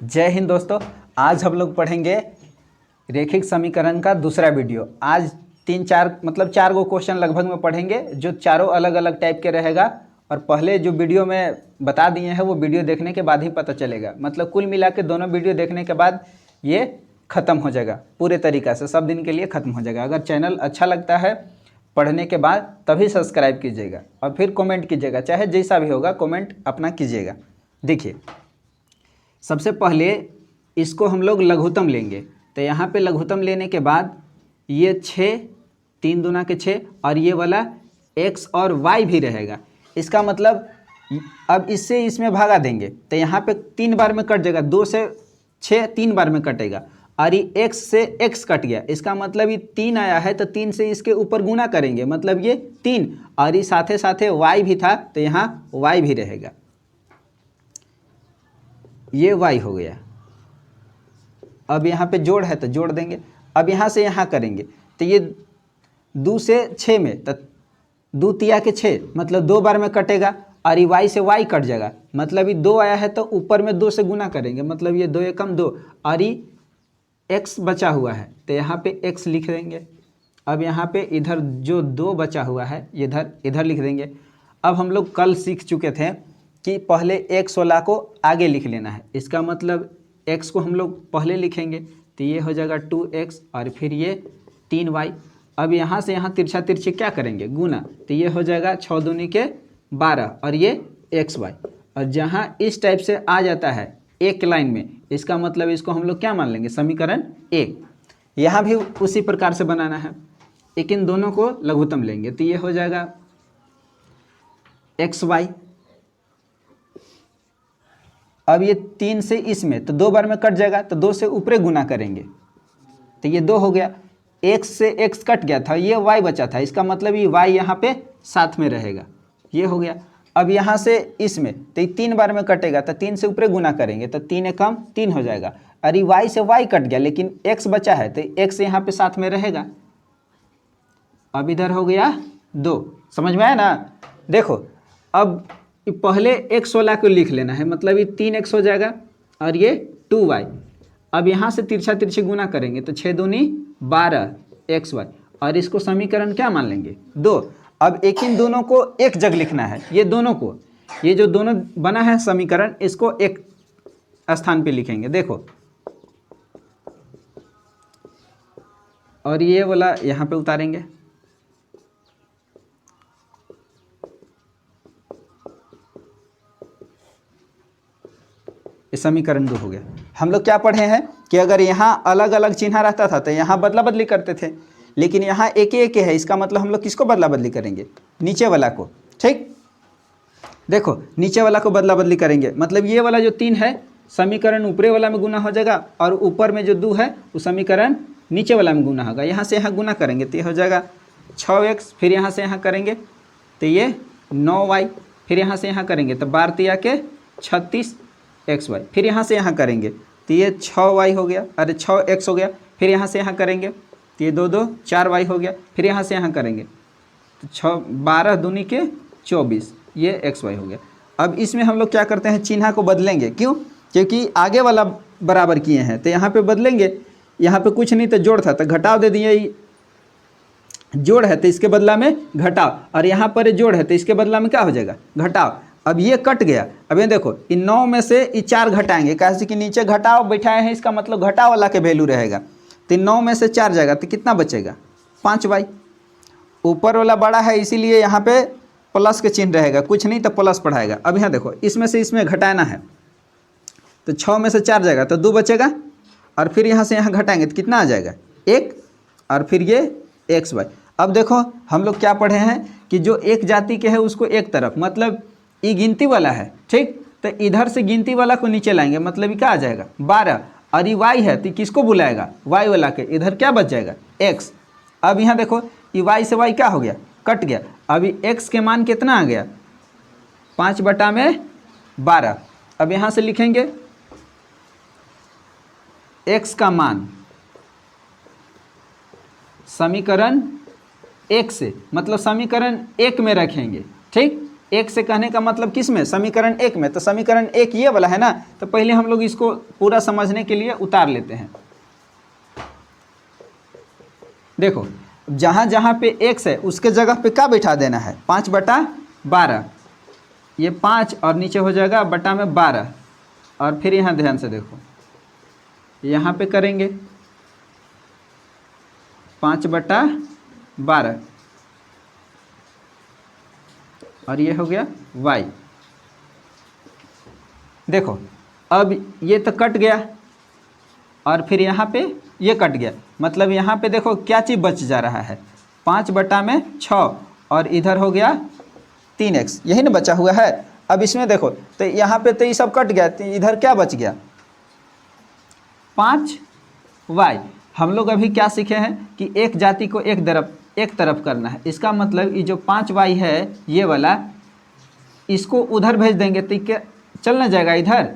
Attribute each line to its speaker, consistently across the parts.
Speaker 1: जय हिंद दोस्तों। आज हम लोग पढ़ेंगे रेखिक समीकरण का दूसरा वीडियो। आज चार गो क्वेश्चन लगभग में पढ़ेंगे जो चारों अलग अलग टाइप के रहेगा। और पहले जो वीडियो में बता दिए हैं वो वीडियो देखने के बाद ही पता चलेगा। मतलब कुल मिला के दोनों वीडियो देखने के बाद ये ख़त्म हो जाएगा, पूरे तरीक़ा से सब दिन के लिए ख़त्म हो जाएगा। अगर चैनल अच्छा लगता है पढ़ने के बाद तभी सब्सक्राइब कीजिएगा और फिर कमेंट कीजिएगा, चाहे जैसा भी होगा कमेंट अपना कीजिएगा। देखिए, सबसे पहले इसको हम लोग लघुत्तम लेंगे। तो यहाँ पे लघुत्तम लेने के बाद ये 6, 3 दूना के 6 और ये वाला x और y भी रहेगा। इसका मतलब अब इससे इसमें भागा देंगे तो यहाँ पे 3 बार में कट जाएगा। 2 से 6 3 बार में कटेगा और ये x से x कट गया। इसका मतलब ये 3 आया है तो 3 से इसके ऊपर गुना करेंगे, मतलब ये 3 और ये साथे साथे y भी था तो यहाँ y भी रहेगा। ये y हो गया। अब यहाँ पे जोड़ है तो जोड़ देंगे। अब यहाँ से यहाँ करेंगे तो ये 2 से 6 में तो 2 तिया के 6 मतलब 2 बार में कटेगा और ये y से y कट जाएगा। मतलब ये 2 आया है तो ऊपर में 2 से गुना करेंगे, मतलब ये 2 एकम 2 और ये x बचा हुआ है तो यहाँ पे x लिख देंगे। अब यहाँ पे इधर जो 2 बचा हुआ है इधर लिख देंगे। अब हम लोग कल सीख चुके थे कि पहले x वाला को आगे लिख लेना है। इसका मतलब x को हम लोग पहले लिखेंगे तो ये हो जाएगा 2x और फिर ये 3y। अब यहाँ से यहाँ तिरछा तिरछी क्या करेंगे, गुना, तो ये हो जाएगा 6 दूनी के 12 और ये xy। और जहाँ इस टाइप से आ जाता है एक लाइन में, इसका मतलब इसको हम लोग क्या मान लेंगे, समीकरण 1। यहाँ भी उसी प्रकार से बनाना है, लेकिन दोनों को लघुत्तम लेंगे तो ये हो जाएगा xy। अब ये 3 से इसमें तो 2 बार में कट जाएगा तो 2 से ऊपरे गुना करेंगे तो ये 2 हो गया। x से x कट गया था, ये y बचा था, इसका मतलब ये y यहाँ पे साथ में रहेगा, ये हो गया। अब यहाँ से इसमें तो ये 3 बार में कटेगा तो 3 से ऊपरे गुना करेंगे तो 3 एकम 3 हो जाएगा। अरे y से y कट गया लेकिन x बचा है तो x यहाँ पे साथ में रहेगा। अब इधर हो गया 2, समझ में आया ना। देखो अब पहले x वाला को लिख लेना है, मतलब ये 3x हो जाएगा और ये 2y। अब यहाँ से तिरछा तिरछी गुना करेंगे तो 6 दूनी 12 xy और इसको समीकरण क्या मान लेंगे, 2। अब एक इन दोनों को एक जगह लिखना है, ये दोनों को, ये जो दोनों बना है समीकरण इसको एक स्थान पे लिखेंगे। देखो, और ये वाला यहाँ पे उतारेंगे। ये समीकरण 2 हो गया। हम लोग क्या पढ़े हैं कि अगर यहाँ अलग अलग चिन्ह रहता था तो यहाँ बदला बदली करते थे, लेकिन यहाँ एक एक है। इसका मतलब हम लोग किसको बदला बदली करेंगे, नीचे वाला को। ठीक, देखो नीचे वाला को बदला बदली करेंगे, मतलब ये वाला जो 3 है समीकरण ऊपरे वाला में गुना हो जाएगा और ऊपर में जो 2 है वो समीकरण नीचे वाला में गुना होगा। यहाँ से यहाँ गुना करेंगे तो ये हो जाएगा 6x, फिर यहाँ से यहाँ करेंगे तो ये 9y, फिर यहाँ से यहाँ करेंगे तो 12 तिया के 36 xy, फिर यहाँ से यहाँ करेंगे तो ये 6y हो गया, अरे 6x हो गया। फिर यहाँ से यहाँ करेंगे तो ये 2 2 4y हो गया। फिर यहाँ से यहाँ करेंगे तो 12 दूनी के 24, ये xy हो गया। अब इसमें हम लोग क्या करते हैं, चिन्ह को बदलेंगे। क्यों, क्योंकि आगे वाला बराबर किए हैं तो यहाँ पे बदलेंगे। यहाँ पे कुछ नहीं तो जोड़ था तो घटाव दे दिए, जोड़ है तो इसके बदला में घटाव, और यहाँ पर जोड़ है तो इसके बदला में क्या हो जाएगा, घटाव। अब ये कट गया। अब ये देखो इन 9 में से ये 4 घटाएंगे, कैसे कि नीचे घटाव बैठाए हैं, इसका मतलब घटाव वाला के वैल्यू रहेगा। तो 9 में से 4 जाएगा तो कितना बचेगा, 5y। ऊपर वाला बड़ा है इसीलिए यहाँ पे प्लस के चिन्ह रहेगा, कुछ नहीं तो प्लस पढ़ाएगा। अब यहाँ देखो इसमें से इसमें घटाना है तो 6 में से 4 जाएगा तो 2 बचेगा, और फिर यहाँ से यहाँ घटाएंगे तो कितना आ जाएगा, 1, और फिर ये xy। अब देखो हम लोग क्या पढ़े हैं कि जो एक जाति के है उसको एक तरफ, मतलब ये गिनती वाला है, ठीक, तो इधर से गिनती वाला को नीचे लाएंगे, मतलब ये क्या आ जाएगा 12, और ये y है तो किसको बुलाएगा, y वाला के, इधर क्या बच जाएगा x। अब यहाँ देखो ये y से y क्या हो गया, कट गया। अभी x के मान कितना आ गया, 5/12। अब यहाँ से लिखेंगे x का मान समीकरण 1 से, मतलब समीकरण 1 में रखेंगे। ठीक, एक से कहने का मतलब किस में, समीकरण एक में। तो समीकरण एक ये वाला है ना, तो पहले हम लोग इसको पूरा समझने के लिए उतार लेते हैं। देखो जहाँ जहाँ पे x है उसके जगह पे क्या बैठा देना है, 5/12। ये 5 और नीचे हो जाएगा बटा में 12। और फिर यहाँ ध्यान से देखो, यहाँ पे करेंगे 5/12 और ये हो गया y। देखो अब ये तो कट गया और फिर यहाँ पे ये कट गया, मतलब यहाँ पे देखो क्या चीज़ बच जा रहा है, 5/6 और इधर हो गया 3x, यही ना बचा हुआ है। अब इसमें देखो तो यहाँ पे तो ये सब कट गया, तो इधर क्या बच गया, 5y। हम लोग अभी क्या सीखे हैं कि एक जाति को एक तरफ करना है। इसका मतलब ये जो 5y है ये वाला, इसको उधर भेज देंगे तो क्या चल ना जाएगा इधर।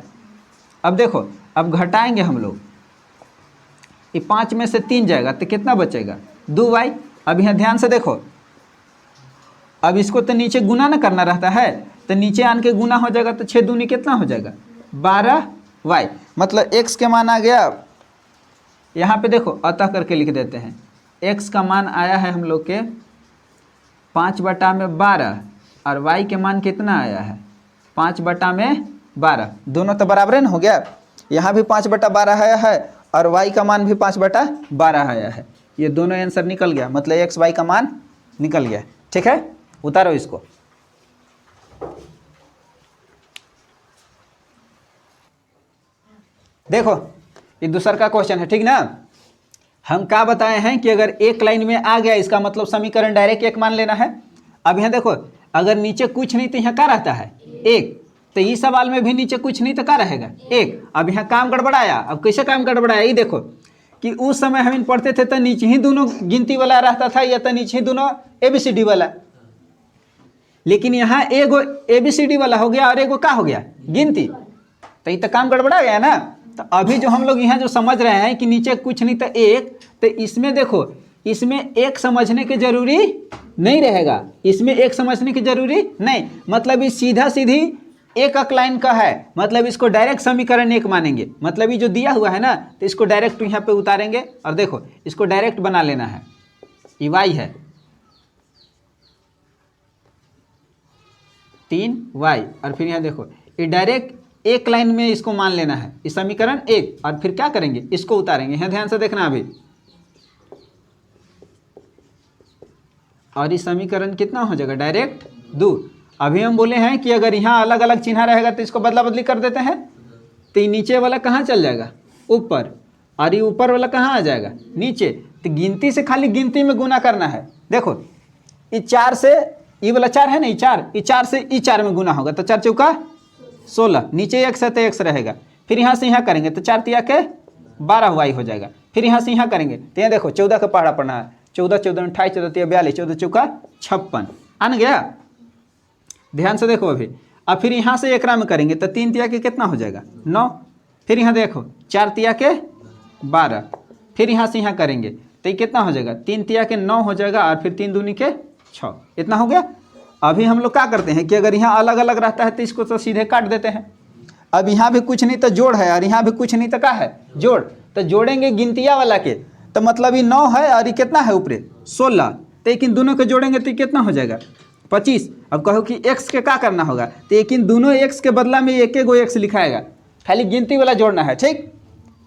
Speaker 1: अब देखो अब घटाएंगे हम लोग, ये 5 में से 3 जाएगा तो कितना बचेगा, 2y। अब यहाँ ध्यान से देखो, अब इसको तो नीचे गुना ना करना रहता है, तो नीचे आन के गुना हो जाएगा, तो 6 दूनी कितना हो जाएगा, 12y। मतलब x के मान आ गया, यहाँ पे देखो अतः करके लिख देते हैं, x का मान आया है हम लोग के 5/12 और y के मान कितना आया है 5/12। दोनों तो बराबर न हो गया, यहाँ भी 5/12 आया है और y का मान भी 5/12 आया है। ये दोनों आंसर निकल गया, मतलब x y का मान निकल गया। ठीक है, उतारो इसको। देखो ये दूसरा का क्वेश्चन है, ठीक ना। हम क्या बताए हैं कि अगर एक लाइन में आ गया इसका मतलब समीकरण डायरेक्ट एक मान लेना है। अब यहाँ देखो अगर नीचे कुछ नहीं तो यहाँ क्या रहता है, एक। तो इस सवाल में भी नीचे कुछ नहीं तो क्या रहेगा, एक। अब यहाँ काम गड़बड़ाया, अब कैसे काम गड़बड़ाया, ये देखो कि उस समय हम पढ़ते थे तो नीचे ही दोनों गिनती वाला रहता था, या तो नीचे ही दोनों ABCD वाला, लेकिन यहाँ एगो ABCD वाला हो गया और एगो क्या हो गया, गिनती। तो ये तो काम गड़बड़ा गया ना। तो अभी जो हम लोग यहाँ जो समझ रहे हैं कि नीचे कुछ नहीं तो एक, तो इसमें देखो इसमें एक समझने की जरूरी नहीं रहेगा, इसमें एक समझने की जरूरी नहीं, मतलब ये सीधा सीधी एक लाइन का है, मतलब इसको डायरेक्ट समीकरण एक मानेंगे। मतलब ये जो दिया हुआ है ना तो इसको डायरेक्ट यहाँ पे उतारेंगे और देखो इसको डायरेक्ट बना लेना है, ये y है 3y और फिर यहाँ देखो ये डायरेक्ट एक लाइन में इसको मान लेना है, इस समीकरण एक, और फिर क्या करेंगे इसको उतारेंगे। यहाँ ध्यान से देखना अभी, और इस समीकरण कितना हो जाएगा डायरेक्ट 2। अभी हम बोले हैं कि अगर यहाँ अलग अलग चिन्ह रहेगा तो इसको बदला बदली कर देते हैं, तो ये नीचे वाला कहाँ चल जाएगा, ऊपर, और ये ऊपर वाला कहाँ आ जाएगा, नीचे। तो गिनती से खाली गिनती में गुना करना है। देखो ये 4 से ये वाला 4 है ना, ये 4 से ये 4 में गुना होगा, तो 4 चौका 16, नीचे x है तो x रहेगा। फिर यहाँ से यहाँ करेंगे तो 4 तिया के 12y हो जाएगा। फिर यहाँ से यहाँ करेंगे तो यहाँ देखो 14 का पहाड़ा पढ़ना है, 14 14 28 14 तिया 42 14 चौका 56 आन गया। ध्यान से देखो अभी, अब फिर यहाँ से एकरा में करेंगे तो 3 तिया के कितना हो जाएगा 9। फिर यहाँ देखो 4 तिया के 12, फिर यहाँ से यहाँ करेंगे तो ये कितना हो जाएगा 3 तिया के 9 हो जाएगा, और फिर 3 दूनी के 6, इतना हो गया। अभी हम लोग क्या करते हैं कि अगर यहाँ अलग अलग रहता है तो इसको तो सीधे काट देते हैं। अब यहाँ भी कुछ नहीं तो जोड़ है, और यहाँ भी कुछ नहीं तो क्या है जोड़, तो जोड़ेंगे गिनतिया वाला के, तो मतलब ये 9 है और ये कितना है ऊपर 16, तो लेकिन दोनों को जोड़ेंगे तो ये कितना हो जाएगा 25। अब कहो कि x के क्या करना होगा, तो लेकिन दोनों x के बदला में एक एक गो x लिखाएगा, खाली गिनती वाला जोड़ना है। ठीक,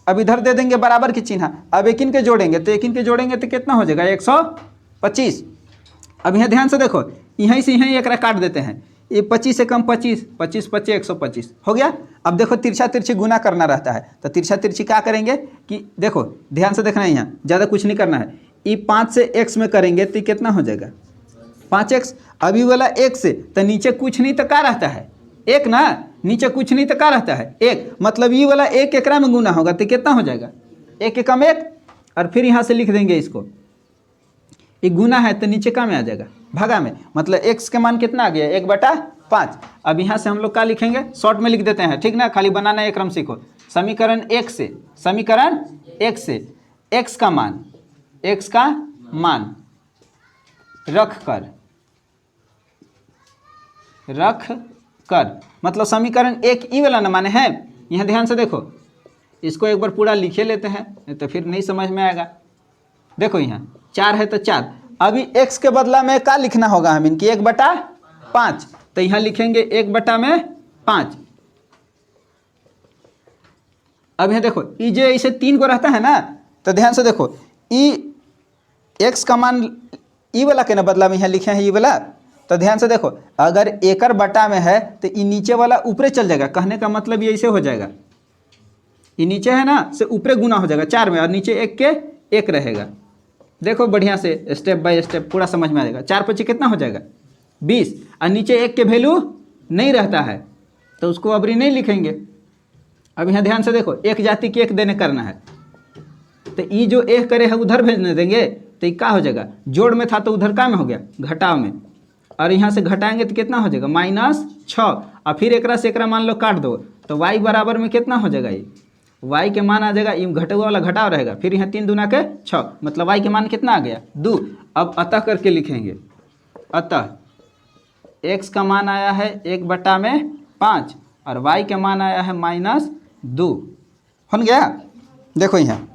Speaker 1: अब इधर दे देंगे बराबर की चिन्ह, अब एक इनके जोड़ेंगे तो एक इनके जोड़ेंगे तो कितना हो जाएगा 125। अब यहाँ ध्यान से देखो, यहीं से यहीं एक काट देते हैं, ये 25 से कम 25, 25 25 125 हो गया। अब देखो तिरछा तिरछी गुना करना रहता है, तो तिरछा तिरछी क्या करेंगे कि देखो ध्यान से देखना है, यहाँ ज़्यादा कुछ नहीं करना है। ये 5 से x में करेंगे तो कितना हो जाएगा 5x। अभी वाला 1 से तो नीचे कुछ नहीं तो क्या रहता है एक ना, नीचे कुछ नहीं तो क्या रहता है एक, मतलब ये वाला एक एकरा में गुना होगा तो कितना हो जाएगा 1 एकम 1, और फिर यहाँ से लिख देंगे इसको, ये गुना है तो नीचे का में आ जाएगा भागा में, मतलब x के मान कितना आ गया 1/5। अब यहाँ से हम लोग क्या लिखेंगे, शॉर्ट में लिख देते हैं, ठीक ना, खाली बनाना एक क्रम सीखो। समीकरण 1 से x का मान रख कर रख कर, मतलब समीकरण एक ई वाला न माने है। यहाँ ध्यान से देखो, इसको एक बार पूरा लिखे लेते हैं, नहीं तो फिर नहीं समझ में आएगा। देखो यहाँ 4 है तो 4, अभी x के बदला में क्या लिखना होगा हम इनकी 1/5, तो यहाँ लिखेंगे 1/5। अब यहाँ देखो ई जो इसे 3 को रहता है ना, तो ध्यान से देखो ई x का मान ई वाला के ना बदला में यहाँ लिखे हैं ई वाला, तो ध्यान से देखो अगर एकड़ बटा में है तो ई नीचे वाला ऊपरे चल जाएगा। कहने का मतलब ये ऐसे हो जाएगा, ये नीचे है ना से ऊपरे गुना हो जाएगा 4 में, और नीचे 1 के 1 रहेगा। देखो बढ़िया से स्टेप बाय स्टेप पूरा समझ में आ जाएगा। 4 पच्चीस कितना हो जाएगा 20, और नीचे 1 के वैल्यू नहीं रहता है तो उसको अबरी नहीं लिखेंगे। अब यहाँ ध्यान से देखो एक जाति की 1 देने करना है, तो ये जो 1 करे है उधर भेजने देंगे, तो ये क्या हो जाएगा, जोड़ में था तो उधर क्या में हो गया घटाव में, और यहाँ से घटाएंगे तो कितना हो जाएगा -6, और फिर एक से एक मान लो काट दो तो y बराबर में कितना हो जाएगा, ये y के मान आ जाएगा, ये घटुआ वाला घटाव रहेगा, फिर यहाँ 3 दूना के 6, मतलब y के मान कितना आ गया 2। अब अतः करके लिखेंगे, अतः x का मान आया है 1/5 और y के मान आया है -2। हो गया, देखो यहाँ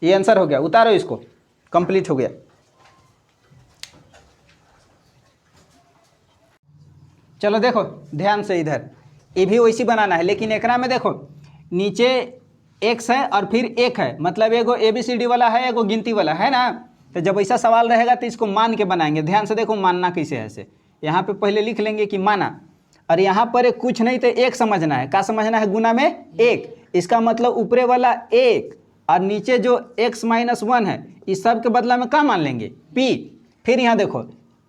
Speaker 1: ये आंसर हो गया, उतारो इसको, कंप्लीट हो गया। चलो देखो ध्यान से, इधर ये भी वैसी बनाना है, लेकिन एकरा में देखो नीचे x है और फिर 1 है, मतलब एगो ABCD वाला है, एगो गिनती वाला है ना। तो जब ऐसा सवाल रहेगा तो इसको मान के बनाएंगे। ध्यान से देखो मानना कैसे है, ऐसे यहाँ पे पहले लिख लेंगे कि माना, और यहाँ पर कुछ नहीं तो 1 समझना है। क्या समझना है, गुना में 1, इसका मतलब ऊपरे वाला 1 और नीचे जो x - 1 है, इस सब के बदला में क्या मान लेंगे p। फिर यहाँ देखो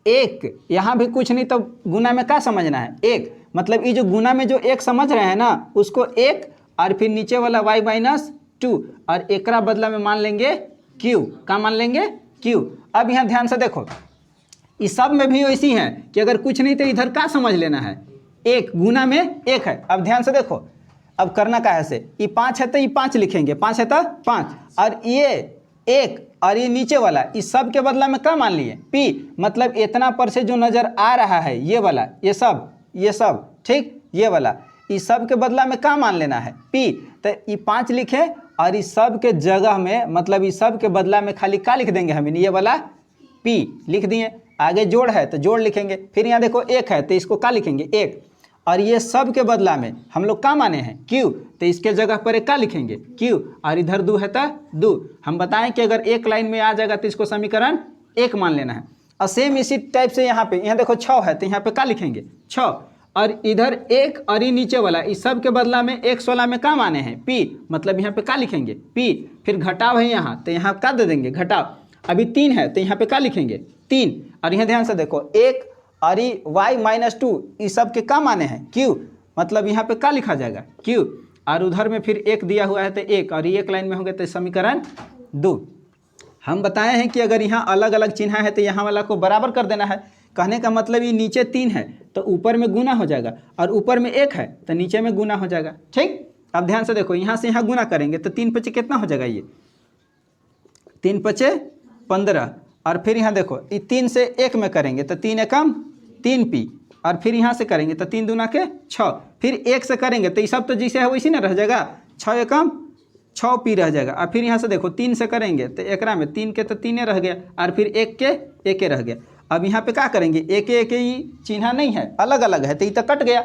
Speaker 1: 1, यहाँ भी कुछ नहीं तो गुना में क्या समझना है 1, मतलब ये जो गुना में जो 1 समझ रहे हैं ना उसको 1, और फिर नीचे वाला y - 2, और एकरा बदला में मान लेंगे q। क्या मान लेंगे q। अब यहाँ ध्यान से देखो इस सब में भी वैसी है कि अगर कुछ नहीं तो इधर क्या समझ लेना है 1, गुना में 1 है। अब ध्यान से देखो, अब करना क्या है, से ये 5 है तो ये 5 लिखेंगे, 5 है तो 5, और ये 1 और ये नीचे वाला इस सब के बदला में क्या मान लिए p, मतलब इतना पर से जो नज़र आ रहा है ये वाला, ये सब ठीक, ये वाला इस सब के बदला में क्या मान लेना है p। तो ये 5 लिखे और इस सब के जगह में, मतलब इस सब के बदला में खाली क्या लिख देंगे हम, ये वाला p लिख दिए। आगे जोड़ है तो जोड़ लिखेंगे, फिर यहाँ देखो 1 है तो इसको क्या लिखेंगे 1, और ये सब के बदला में हम लोग क्या माने हैं q, तो इसके जगह पर एक क्या लिखेंगे q, और इधर 2 है तो 2। हम बताएं कि अगर एक लाइन में आ जाएगा तो इसको समीकरण 1 मान लेना है। और सेम इसी टाइप से यहाँ पे, यहाँ देखो 6 है तो यहाँ पे क्या लिखेंगे 6, और इधर 1 और ये नीचे वाला इस सब के बदला में 1 वाला में क्या माने हैं p, मतलब यहाँ पे क्या लिखेंगे p। फिर घटाव है यहाँ तो यहाँ क्या दे देंगे घटाव। अभी 3 है तो यहाँ पे क्या लिखेंगे 3, और यहाँ ध्यान से देखो 1 और ये y - 2 इस सब के क्या माने हैं q, मतलब यहाँ पे क्या लिखा जाएगा q, और उधर में फिर 1 दिया हुआ है तो 1, और ये एक लाइन में हो गया तो समीकरण 2। हम बताए हैं कि अगर यहाँ अलग अलग चिन्ह है तो यहाँ वाला को बराबर कर देना है। कहने का मतलब ये नीचे 3 है तो ऊपर में गुना हो जाएगा, और ऊपर में 1 है तो नीचे में गुना हो जाएगा। ठीक, अब ध्यान से देखो यहाँ से यहाँ गुना करेंगे तो 3 पचे कितना हो जाएगा, ये 3 पचे 15, और फिर यहाँ देखो ये 3 से 1 में करेंगे तो 3 एकम 3p, और फिर यहाँ से करेंगे तो 3 दूना के 6, फिर 1 से करेंगे तो ये सब तो जैसे है वैसे ना रह जाएगा, 6 एकम 6p रह जाएगा। और फिर यहाँ से देखो 3 से करेंगे तो एकरा में 3 के तो 3 रह गया, और फिर 1 के 1 रह गया। अब यहाँ पे क्या करेंगे 1 ही चिन्ह नहीं है, अलग अलग है तो ये तो कट गया।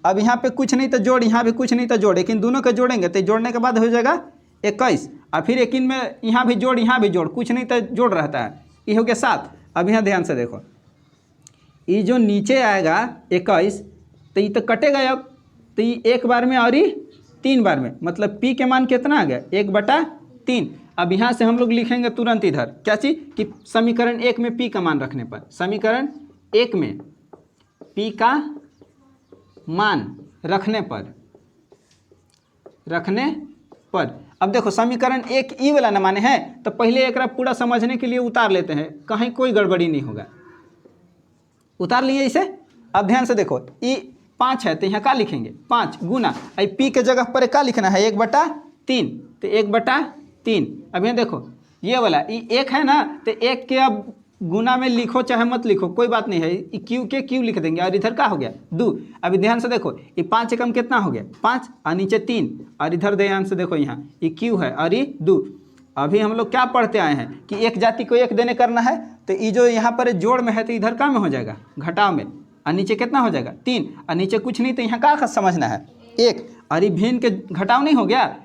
Speaker 1: अब यहाँ पे कुछ नहीं तो जोड़, यहाँ भी कुछ नहीं तो जोड़, लेकिन दोनों के जोड़ेंगे तो जोड़ने के बाद हो जाएगा 21, और फिर एक में यहाँ भी जोड़ यहाँ भी जोड़, कुछ नहीं तो जोड़ रहता है, ये हो गया 7। अब यहाँ ध्यान से देखो ये जो नीचे आएगा 21 तो ये तो कटेगा, अब तो ये 1 बार में और ये 3 बार में, मतलब p के मान कितना आ गया 1/3। अब यहाँ से हम लोग लिखेंगे तुरंत इधर क्या चीज़ कि समीकरण 1 में p का मान रखने पर, समीकरण 1 में p का मान रखने पर अब देखो समीकरण 1 ई वाला न माने हैं तो पहले एक पूरा समझने के लिए उतार लेते हैं, कहीं कोई गड़बड़ी नहीं होगा। उतार लिए इसे। अब ध्यान से देखो ई 5 है तो यहाँ क्या लिखेंगे 5 गुना p के जगह पर क्या लिखना है 1/3, तो 1/3। अब यहाँ देखो ये वाला ये 1 है ना तो 1 के अब गुना में लिखो चाहे मत लिखो कोई बात नहीं है, क्यू के क्यू लिख देंगे और इधर क्या हो गया 2। अभी ध्यान से देखो ये 5 एकम कितना हो गया 5 और नीचे 3 और इधर ध्यान से देखो यहाँ ये क्यू है और ये 2। अभी हम लोग क्या पढ़ते आए हैं कि एक जाति को एक देने करना है, तो ये जो यहाँ पर जोड़ में है तो इधर क्या में हो जाएगा घटाव में, और नीचे कितना हो जाएगा 3 और नीचे कुछ नहीं, तो यहाँ क्या समझना है 1 और ये भिन्न के घटाव नहीं हो गया,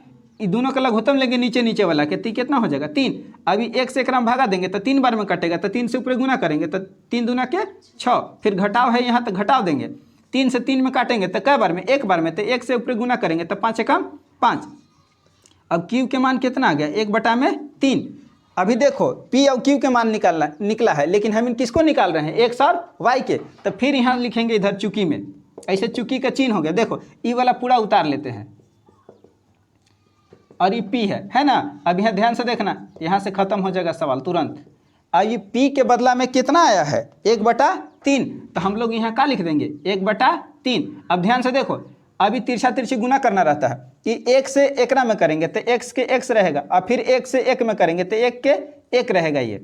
Speaker 1: ये दोनों का लघुत्तम लेंगे नीचे नीचे वाला के कितना हो जाएगा 3। अभी 1 से एकराम भागा देंगे तो 3 बार में कटेगा, तो 3 से ऊपर गुना करेंगे तो 3 दूना के 6, फिर घटाव है यहाँ तो घटाव देंगे, 3 से 3 में काटेंगे तो कै बार में 1 बार में, तो 1 से ऊपर गुना करेंगे तो 5 एकम 5। अब क्यू के मान कितना आ गया 1/3। अभी देखो पी और क्यू के मान निकला है, लेकिन हम किसको निकाल रहे हैं एक्स और वाई के, तो फिर यहाँ लिखेंगे इधर चुकी में, ऐसे चुकी का चिन्ह हो गया। देखो ई वाला पूरा उतार लेते हैं और ये पी है ना। अब यहाँ ध्यान से देखना, यहाँ से खत्म हो जाएगा सवाल तुरंत। अब ये पी के बदला में कितना आया है 1/3, तो हम लोग यहाँ क्या लिख देंगे 1/3। अब ध्यान से देखो अभी तिरछा तिरछी गुना करना रहता है कि 1 से एकरा में करेंगे तो x के x रहेगा, और फिर 1 से 1 में करेंगे तो 1 के 1 रहेगा ये।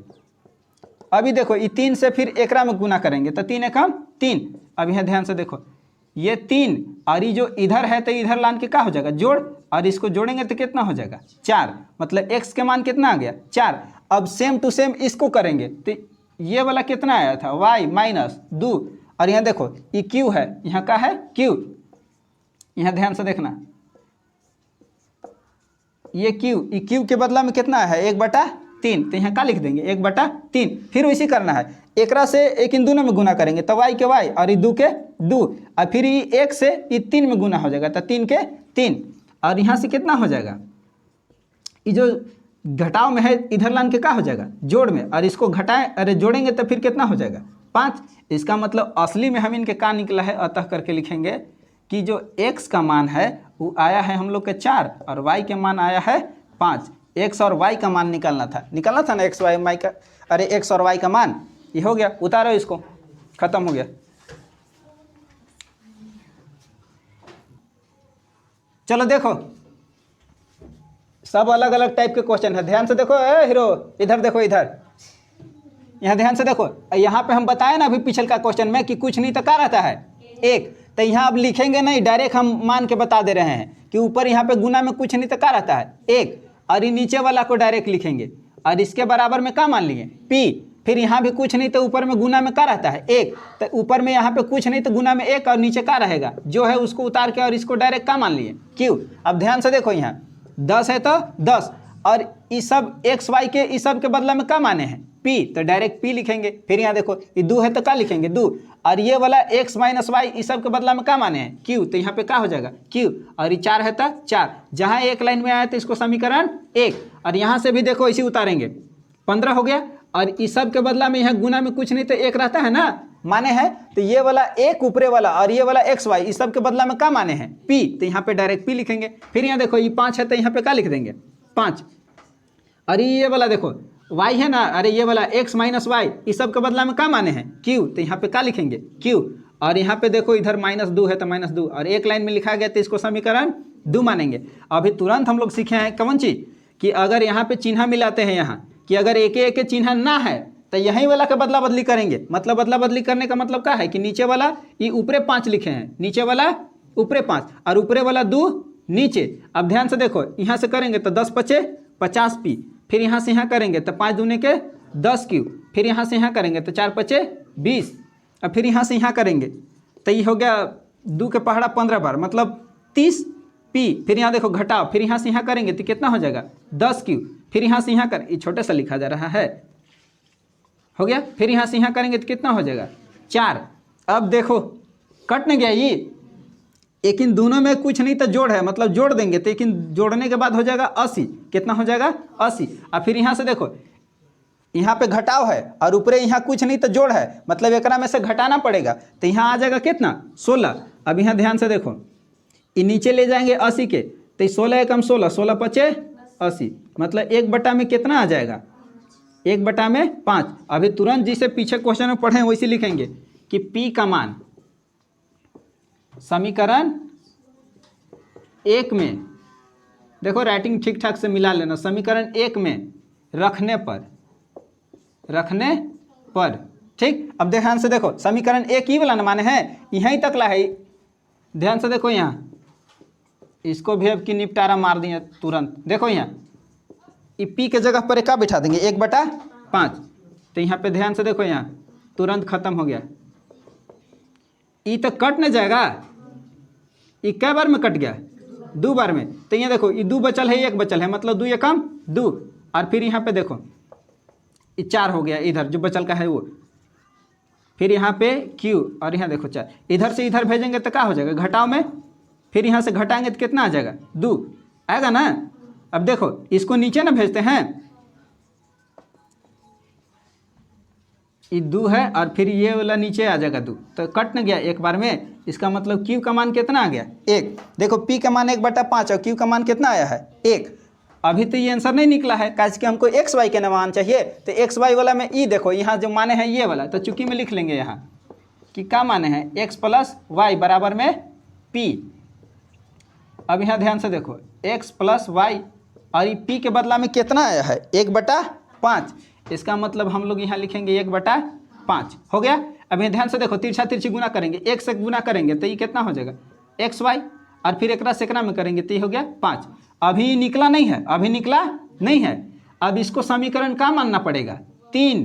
Speaker 1: अभी देखो ये 3 से फिर एकरा में गुना करेंगे तो 3 एकम 3। अब यहाँ ध्यान से देखो ये 3 और ये जो इधर है तो इधर लान के क्या हो जाएगा जोड़, और इसको जोड़ेंगे तो कितना हो जाएगा 4, मतलब x के मान कितना आ गया 4। अब सेम टू सेम इसको करेंगे तो ये वाला कितना आया था y - 2, और यहाँ देखो ये q है, यहाँ का है q, यहाँ ध्यान से देखना ये क्यू के बदला में कितना है 1/3, तो यहाँ क्या लिख देंगे 1/3। फिर वैसे करना है, एकरा से एक इन दोनों में गुना करेंगे तो y के y और ये 2 के 2, और फिर ये 1 से ये 3 में गुना हो जाएगा तो 3 के 3, और यहाँ से कितना हो जाएगा ये जो घटाव में है इधर लान के क्या हो जाएगा जोड़ में, और इसको घटाएं अरे जोड़ेंगे तो फिर कितना हो जाएगा 5। इसका मतलब असली में हम इनके का निकला है, अतः करके लिखेंगे कि जो x का मान है वो आया है हम लोग के 4 और y के मान आया है 5। x और y का मान निकालना था ना x y का, अरे x और y का मान ये हो गया, उतारो इसको, खत्म हो गया। चलो देखो सब अलग अलग टाइप के क्वेश्चन है, ध्यान से देखो हीरो, इधर देखो, इधर यहाँ ध्यान से देखो। यहाँ पे हम बताए ना अभी पिछले का क्वेश्चन में कि कुछ नहीं तो क्या रहता है 1, तो यहाँ अब लिखेंगे नहीं, डायरेक्ट हम मान के बता दे रहे हैं कि ऊपर यहाँ पे गुना में कुछ नहीं तो क्या रहता है 1, और ये नीचे वाला को डायरेक्ट लिखेंगे और इसके बराबर में क्या मान लिए p। फिर यहाँ भी कुछ नहीं तो ऊपर में गुना में क्या रहता है 1, तो ऊपर में यहाँ पे कुछ नहीं तो गुना में 1 और नीचे क्या रहेगा जो है उसको उतार के और इसको डायरेक्ट क्या मान लिए q। अब ध्यान से देखो यहाँ 10 है तो 10, और इस सब x y के इस सब के बदला में क्या माने हैं p, तो डायरेक्ट p लिखेंगे। फिर यहाँ देखो ये 2 है तो क्या लिखेंगे 2, और ये वाला x - y इस सब के बदला में क्या माने हैं q, तो यहाँ पे क्या हो जाएगा q, और ये 4 है तो 4, जहाँ एक लाइन में आया तो इसको समीकरण 1, और यहाँ से भी देखो इसी उतारेंगे 15 हो गया, और इस सब के बदला में यहाँ गुना में कुछ नहीं तो 1 रहता है ना माने हैं, तो ये वाला 1 ऊपरे वाला और ये वाला x y इस सब के बदला में क्या माने हैं p, तो यहाँ पे डायरेक्ट p लिखेंगे। फिर यहाँ देखो ये 5 है तो यहाँ पे क्या लिख देंगे 5, और ये वाला देखो y है ना, अरे ये वाला x - y इस सब के बदला में क्या माने हैं q, तो यहाँ पे क्या लिखेंगे q, और यहाँ पे देखो इधर -2 है तो -2, और एक लाइन में लिखा गया तो इसको समीकरण 2 मानेंगे। अभी तुरंत हम लोग सीखे हैं कौन चीज कि अगर यहाँ पे चिन्ह मिलाते हैं यहाँ कि अगर एक चिन्ह ना है तो यही वाला का बदला बदली करेंगे। मतलब बदला बदली करने का मतलब क्या है कि नीचे वाला ये ऊपरे 5 लिखे हैं, नीचे वाला ऊपरे 5 और ऊपरे वाला 2 नीचे। अब ध्यान से देखो यहाँ से करेंगे तो 10 × 5 = 50p, फिर यहाँ से यहाँ करेंगे तो 5 दूने के 10q, फिर यहाँ से यहाँ करेंगे तो 4 × 5 = 20, और फिर यहाँ से यहाँ करेंगे तो ये हो गया 2 के पहाड़ा 15 बार मतलब 30p। फिर यहाँ देखो घटाओ, फिर यहाँ से यहाँ करेंगे तो कितना हो जाएगा 10q, फिर यहाँ से यहाँ कर, ये छोटा सा लिखा जा रहा है, हो गया। फिर यहाँ से यहाँ करेंगे तो कितना हो जाएगा 4। अब देखो कट नहीं गया ये, लेकिन दोनों में कुछ नहीं तो जोड़ है, मतलब जोड़ देंगे तो लेकिन जोड़ने के बाद हो जाएगा 80, कितना हो जाएगा 80। और फिर यहाँ से देखो यहाँ पे घटाव है और ऊपरे यहाँ कुछ नहीं तो जोड़ है, मतलब एक में से घटाना पड़ेगा तो यहाँ आ जाएगा कितना 16। अब यहाँ ध्यान से देखो ये नीचे ले जाएंगे 80 के, तो 16 × 16 16 × 5 = 80, मतलब 1/में में कितना आ जाएगा 1/में में 5। अभी तुरंत जिसे पीछे क्वेश्चन में पढ़े वैसे लिखेंगे कि p का मान समीकरण 1 में, देखो राइटिंग ठीक ठाक से मिला लेना, समीकरण 1 में रखने पर। ठीक, अब ध्यान से देखो, समीकरण एक ही वाला न माने हैं, यहीं तक ला है। ध्यान से देखो यहाँ, इसको भी अब की निपटारा मार दिए तुरंत। देखो यहाँ ये पी के जगह पर क्या बिठा देंगे, 1/5। तो यहाँ पे ध्यान से देखो, यहाँ तुरंत खत्म हो गया। ई तो कट न जाएगा, ये कै बार में कट गया, 2 बार में। तो यहाँ देखो ये 2 बचल है, 1 बचल है, मतलब 2 या कम 2। और फिर यहाँ पे देखो ये 4 हो गया, इधर जो बचल का है वो। फिर यहाँ पे Q और यहाँ देखो 4, इधर से इधर भेजेंगे तो क्या हो जाएगा, घटाव में। फिर यहाँ से घटाएंगे तो कितना आ जाएगा, 2 आएगा ना। अब देखो इसको नीचे ना भेजते हैं, ये 2 है और फिर ये वाला नीचे आ जाएगा 2, तो कट न गया एक बार में। इसका मतलब Q का मान कितना आ गया, 1। देखो P का मान 1/5 और Q का मान कितना आया है, 1। अभी तो ये आंसर नहीं निकला है, कैसे कि हमको एक्स वाई के मान चाहिए। तो एक्स वाई वाला में ई देखो, यहाँ जो माने हैं ये वाला, तो चूंकि में लिख लेंगे यहाँ कि क्या माने हैं, x + y बराबर में p। अब यहाँ ध्यान से देखो, x + y और ये p के बदला में कितना आया है, 1/5। इसका मतलब हम लोग यहाँ लिखेंगे 1/5 हो गया। अब यहाँ ध्यान से देखो, तिरछा तिरछी गुना करेंगे, 1 से गुना करेंगे तो ये कितना हो जाएगा, xy, और फिर एकरा से एकरा में करेंगे तो ये हो गया 5। अभी निकला नहीं है, अभी निकला नहीं है। अब इसको समीकरण का मानना पड़ेगा, 3।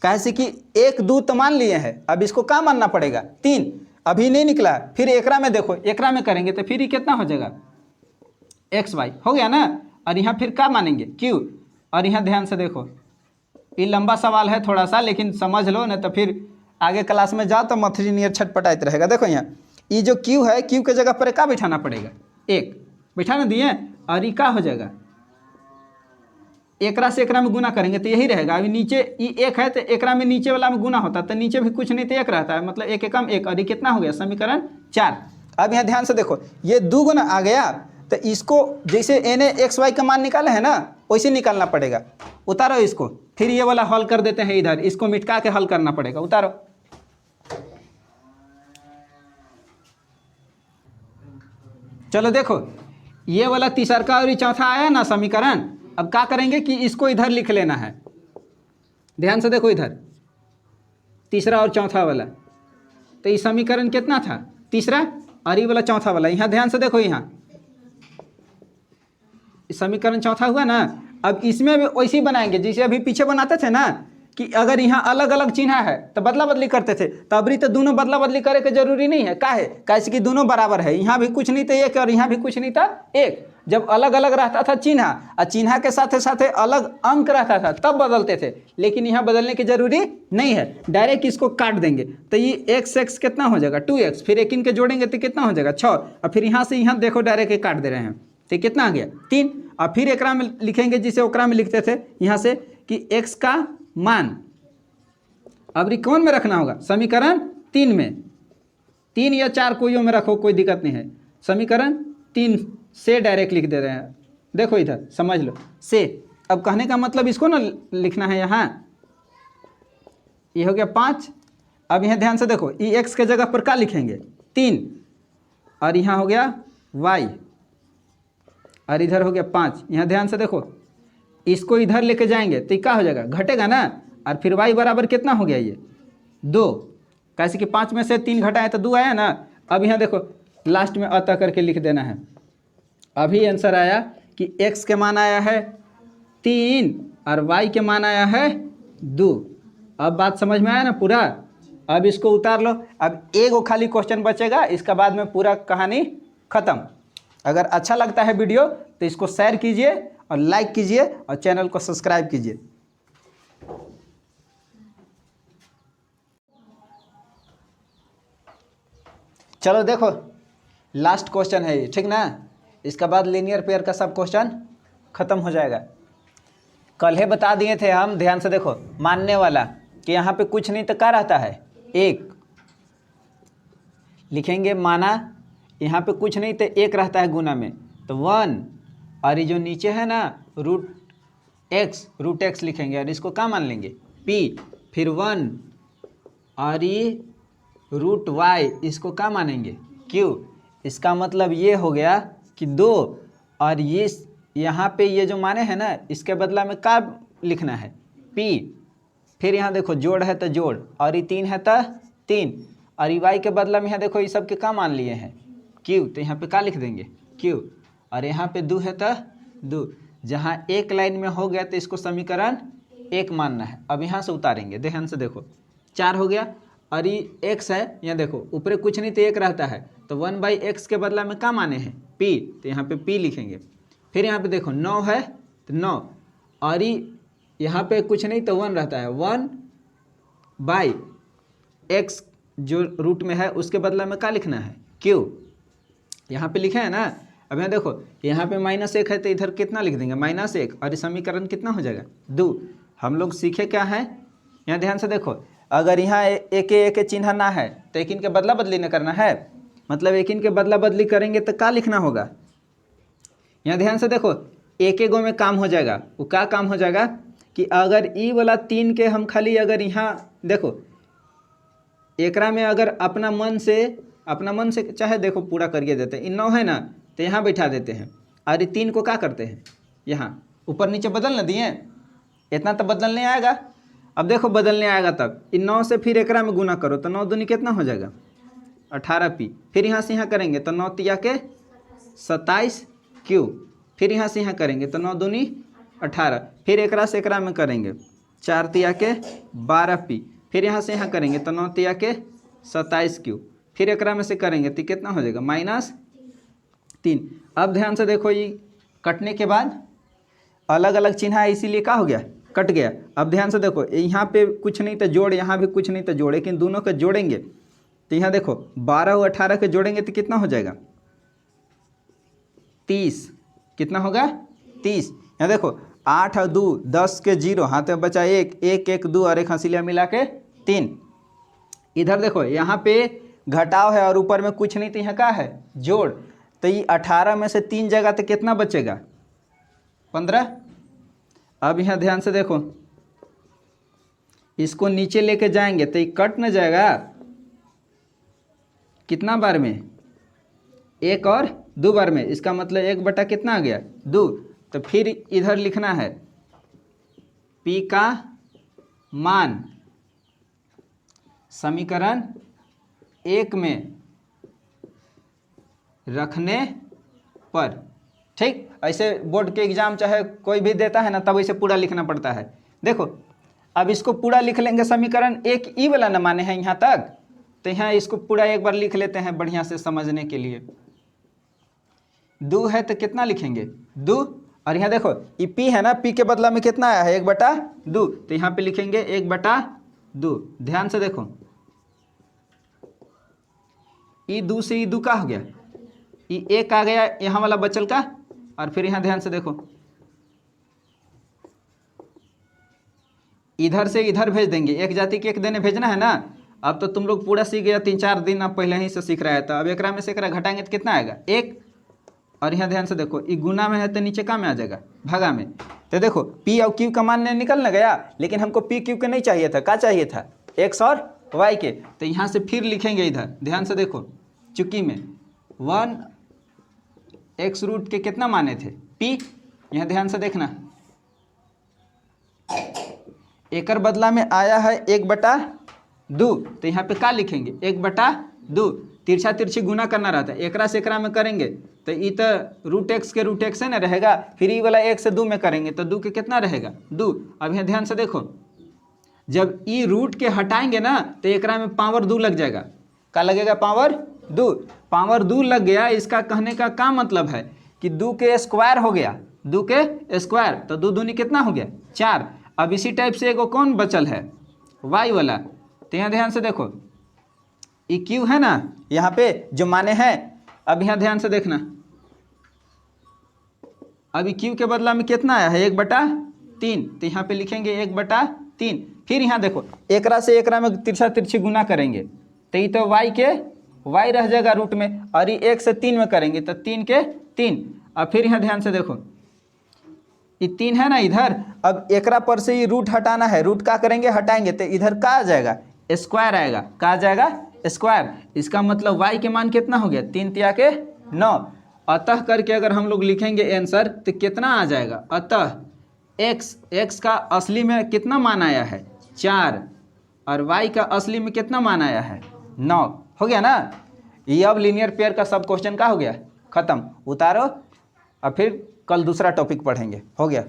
Speaker 1: कैसे कि 1 2 तो मान लिए हैं, अब इसको क्या मानना पड़ेगा, 3। अभी नहीं निकला, फिर एकरा में देखो, एकरा में करेंगे तो फिर ये कितना हो जाएगा, xy हो गया ना। और यहाँ फिर क्या मानेंगे, q। और यहाँ ध्यान से देखो, ये लंबा सवाल है थोड़ा सा, लेकिन समझ लो, नहीं तो फिर आगे क्लास में जाओ तो मथरी नियर छटपटाइत रहेगा। देखो यहाँ ये जो q है, q के जगह पर क्या बिठाना पड़ेगा, 1 बिठाना दिए, और ये क्या हो जाएगा, एकरा से एकरा में गुना करेंगे तो यही रहेगा। अभी नीचे ये 1 है तो एकरा में नीचे वाला में गुना होता, तो नीचे भी कुछ नहीं तो 1 रहता है, मतलब 1 एकम 1, और ये कितना हो गया, समीकरण 4। अब यहाँ ध्यान से देखो, ये 2 गुना आ गया, तो इसको जैसे na xy का मान निकाले है ना, वैसे निकालना पड़ेगा। उतारो इसको, फिर ये वाला हल कर देते हैं इधर, इसको मिटका के हल करना पड़ेगा। उतारो, चलो देखो ये वाला तीसरा और चौथा आया ना समीकरण। अब क्या करेंगे कि इसको इधर लिख लेना है। ध्यान से देखो, इधर तीसरा और चौथा वाला, तो ये समीकरण कितना था, तीसरा, और ये वाला चौथा वाला। यहाँ ध्यान से देखो, यहाँ समीकरण चौथा हुआ ना। अब इसमें भी वैसे ही बनाएंगे जैसे अभी पीछे बनाते थे ना, कि अगर यहाँ अलग अलग चिन्ह है तो बदला बदली करते थे, तो अभी तो दोनों बदला बदली करे के जरूरी नहीं है। का है, कैसे कि दोनों बराबर है, यहाँ भी कुछ नहीं था 1 और यहाँ भी कुछ नहीं था 1। जब अलग अलग रहता था चिन्ह, और चिन्ह के साथ साथ अलग अंक रहता था तब बदलते थे, लेकिन यहाँ बदलने की जरूरी नहीं है, डायरेक्ट इसको काट देंगे। तो ये x कितना हो जाएगा, 2x, फिर एक इनके जोड़ेंगे तो कितना हो जाएगा, 6, और फिर यहाँ से यहाँ देखो डायरेक्ट काट दे रहे हैं, तो कितना आ गया, 3। और फिर एकरा में लिखेंगे जिसे ओकरा में लिखते थे यहाँ से, कि x का मान अब कौन में रखना होगा, समीकरण 3 में, 3 या 4 कोई में रखो, कोई दिक्कत नहीं है। समीकरण 3 से डायरेक्ट लिख दे रहे हैं, देखो इधर समझ लो से। अब कहने का मतलब इसको ना लिखना है, यहाँ ये हो गया 5। अब यहाँ ध्यान से देखो, ये x के जगह पर क्या लिखेंगे, 3, और यहाँ हो गया y, और इधर हो गया 5। यहाँ ध्यान से देखो, इसको इधर लेके जाएंगे तो क्या हो जाएगा, घटेगा ना, और फिर y बराबर कितना हो गया, ये 2। कैसे कि 5 में से 3 घटाए तो 2 आया ना। अब यहाँ देखो लास्ट में अतः करके लिख देना है। अभी आंसर आया कि x के मान आया है 3 और y के मान आया है 2। अब बात समझ में आया ना पूरा। अब इसको उतार लो, अब एक खाली क्वेश्चन बचेगा, इसका बाद में पूरा कहानी खत्म। अगर अच्छा लगता है वीडियो तो इसको शेयर कीजिए और लाइक कीजिए और चैनल को सब्सक्राइब कीजिए। चलो देखो लास्ट क्वेश्चन है ये, ठीक ना। इसका बाद लीनियर पेयर का सब क्वेश्चन खत्म हो जाएगा। कल ही बता दिए थे हम, ध्यान से देखो, मानने वाला कि यहाँ पे कुछ नहीं तो क्या रहता है, 1 लिखेंगे, माना यहाँ पे कुछ नहीं तो 1 रहता है गुना में, तो 1, और ये जो नीचे है ना रूट एक्स लिखेंगे, और इसको क्या मान लेंगे, p, फिर 1, और ये रूट y, इसको क्या मानेंगे, q। इसका मतलब ये हो गया कि 2, और ये यहाँ पे ये जो माने हैं ना, इसके बदला में क्या लिखना है, p। फिर यहाँ देखो जोड़ है तो जोड़, और ये 3 है तो 3, और ये y के बदला में यहाँ देखो ये सब के का मान लिए हैं q, तो यहाँ पे का लिख देंगे q, और यहाँ पे 2 है तो 2। जहाँ एक लाइन में हो गया तो इसको समीकरण 1 मानना है। अब यहाँ से उतारेंगे, ध्यान से देखो 4 हो गया, और ये x है, यहाँ देखो ऊपर कुछ नहीं तो 1 रहता है, तो 1/x के बदला में क्या माने हैं p, तो यहाँ पे p लिखेंगे। फिर यहाँ पे देखो 9 है तो 9, और यहाँ पे कुछ नहीं तो 1 रहता है, 1/x जो रूट में है उसके बदला में क्या लिखना है q, यहाँ पे लिखे हैं ना। अब यहाँ देखो यहाँ पे -1 है तो इधर कितना लिख देंगे -1, और इस समीकरण कितना हो जाएगा 2। हम लोग सीखे क्या है, यहाँ ध्यान से देखो, अगर यहाँ एक चिन्ह ना है तो एक इनके बदला बदली न करना है, मतलब एक इनके बदला बदली करेंगे तो क्या लिखना होगा। यहाँ ध्यान से देखो एक गो में काम हो जाएगा, वो क्या काम हो जाएगा कि अगर ई वाला 3 के हम खाली अगर यहाँ देखो एकरा में अगर अपना मन से चाहे देखो पूरा करिए देते हैं, इन 9 है ना तो यहाँ बैठा देते हैं, और ये 3 को क्या करते हैं यहाँ ऊपर नीचे बदल न दिए, इतना तो बदल नहीं आएगा। अब देखो बदलने आएगा तब इन 9 से फिर एकरा में गुना करो तो 9 दूनी कितना हो जाएगा 18p, फिर यहाँ से यहाँ करेंगे तो 9 तिया के 27q, फिर यहाँ से यहाँ करेंगे तो 9 दूनी 18, फिर एकरा से एकरा में करेंगे 4 तिया के 12p, फिर यहाँ से यहाँ करेंगे तो 9 तिया के 27q, फिर एकरा में से करेंगे तो कितना हो जाएगा -3। अब ध्यान से देखो ये कटने के बाद अलग अलग चिन्ह है इसीलिए क्या हो गया कट गया। अब ध्यान से देखो यहाँ पे कुछ नहीं तो जोड़, यहाँ भी कुछ नहीं तो जोड़, लेकिन दोनों को जोड़ेंगे तो यहाँ देखो 12 और 18 के जोड़ेंगे तो कितना हो जाएगा 30, कितना होगा 30। यहाँ देखो 8 और 2 10 के 0, हाथ में बचा 1 1 1 2 और एक हंसिलिया मिला के 3। इधर देखो यहाँ पे घटाव है और ऊपर में कुछ नहीं तो यहाँ का है जोड़, तो ये 18 में से 3 जगह तो कितना बचेगा 15। अब यहाँ ध्यान से देखो इसको नीचे लेके जाएंगे तो ये कट न जाएगा कितना बार में 1 और 2 बार में, इसका मतलब 1 बटा कितना आ गया 2। तो फिर इधर लिखना है p का मान समीकरण 1 में रखने पर, ठीक। ऐसे बोर्ड के एग्जाम चाहे कोई भी देता है ना तब इसे पूरा लिखना पड़ता है। देखो अब इसको पूरा लिख लेंगे, समीकरण 1 ई वाला न माने हैं यहाँ तक, तो यहाँ इसको पूरा एक बार लिख लेते हैं बढ़िया से समझने के लिए। 2 है तो कितना लिखेंगे 2, और यहाँ देखो ये p है ना, p के बदला में कितना आया है 1/2, तो यहाँ पे लिखेंगे 1/2। ध्यान से देखो ये 2 से ये 2 का हो गया, ये 1 आ गया यहाँ वाला बचल का, और फिर यहाँ ध्यान से देखो इधर से इधर भेज देंगे, एक जाति के एक देने भेजना है ना। अब तो तुम लोग पूरा सीख गया, 3-4 दिन अब पहले ही से सीख रहा है, तो अब एकरा में से एकरा घटाएंगे तो कितना आएगा 1, और यहाँ ध्यान से देखो ये गुना में है तो नीचे का में आ जाएगा भागा में। तो देखो p और q का मान निकल न गया, लेकिन हमको p q के नहीं चाहिए था, क्या चाहिए था x और y के। तो यहाँ से फिर लिखेंगे इधर ध्यान से देखो चुकी में 1x रूट के कितना माने थे p, यहाँ ध्यान से देखना एकर बदला में आया है 1/2, तो यहाँ पे क्या लिखेंगे 1/2, तिरछा तिरछी गुना करना रहता है, एकरा से एकरा में करेंगे तो ई तो √x के √x है ना रहेगा, फिर ई वाला 1 से 2 में करेंगे तो 2 के कितना रहेगा 2। अब यहाँ ध्यान से देखो जब ई रूट के हटाएंगे ना तो एकरा में पावर 2 लग जाएगा, क्या लगेगा पावर 2 लग गया। इसका कहने का क्या मतलब है कि 2 के स्क्वायर हो गया, 2 के स्क्वायर, तो 2 दूनी कितना हो गया 4। अब इसी टाइप से एगो कौन बचल है y वाला, तो यहाँ ध्यान से देखो ये q है ना यहाँ पे जो माने हैं। अब यहाँ ध्यान से देखना अभी q के बदला में कितना आया है 1/3, तो यहाँ पे लिखेंगे 1/3। फिर यहाँ देखो एकरा से एकरा में तिरछा तिरछी गुना करेंगे तो ये तो y रह जाएगा रूट में, और ये 1 से 3 में करेंगे तो 3 के 3। अब फिर यहाँ ध्यान से देखो ये 3 है ना इधर, अब एकरा पर से ये रूट हटाना है, रूट का करेंगे हटाएंगे तो इधर का आ जाएगा स्क्वायर आएगा, का आ जाएगा स्क्वायर। इसका मतलब y के मान कितना हो गया 3 तिया के 9। अतः करके अगर हम लोग लिखेंगे आंसर तो कितना आ जाएगा, अतः x का असली में कितना मान आया है 4 और y का असली में कितना मान आया है 9। हो गया ना। ये अब लीनियर पेयर का सब क्वेश्चन का हो गया, खत्म। उतारो और फिर कल दूसरा टॉपिक पढ़ेंगे। हो गया।